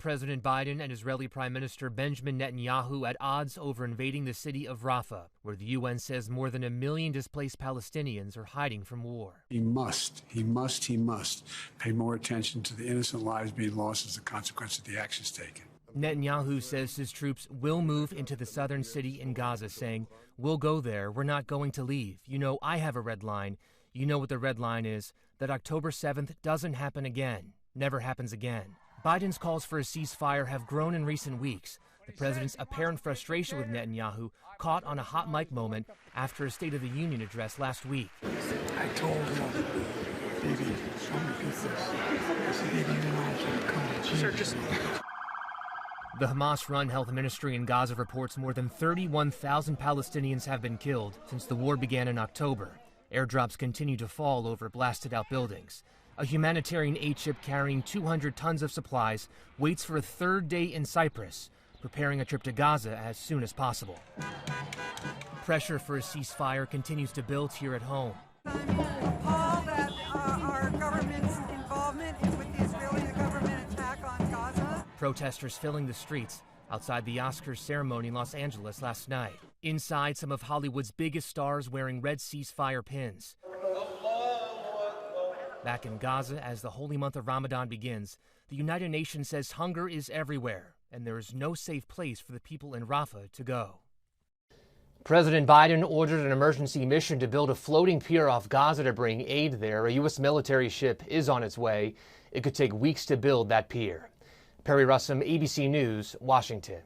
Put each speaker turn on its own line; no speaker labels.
President Biden and Israeli Prime Minister Benjamin Netanyahu at odds over invading the city of Rafah, where the UN says more than 1 million displaced Palestinians are hiding from war.
He must pay more attention to the innocent lives being lost as a consequence of the actions taken.
Netanyahu says his troops will move into the southern city in Gaza, saying, "We'll go there. We're not going to leave. You know, I have a red line. You know what the red line is, that October 7th doesn't happen again, never happens again." Biden's calls for a ceasefire have grown in recent weeks. The president's apparent frustration with Netanyahu caught on a hot mic moment after a State of the Union address last week.
I told him, baby, show me pieces. I said, baby, you know I can't come to Jesus.
The Hamas-run health ministry in Gaza reports more than 31,000 Palestinians have been killed since the war began in October. Airdrops continue to fall over blasted-out buildings. A humanitarian aid ship carrying 200 tons of supplies waits for a third day in Cyprus, preparing a trip to Gaza as soon as possible. Pressure for a ceasefire continues to build here at home.
I'm appalled at our government's involvement with the Israeli government attack on Gaza.
Protesters filling the streets outside the Oscars ceremony in Los Angeles last night. Inside, some of Hollywood's biggest stars wearing red ceasefire pins. Back in Gaza, as the holy month of Ramadan begins, the United Nations says hunger is everywhere, and there is no safe place for the people in Rafah to go. President Biden ordered an emergency mission to build a floating pier off Gaza to bring aid there. A U.S. military ship is on its way. It could take weeks to build that pier. Perry Russum, ABC News, Washington.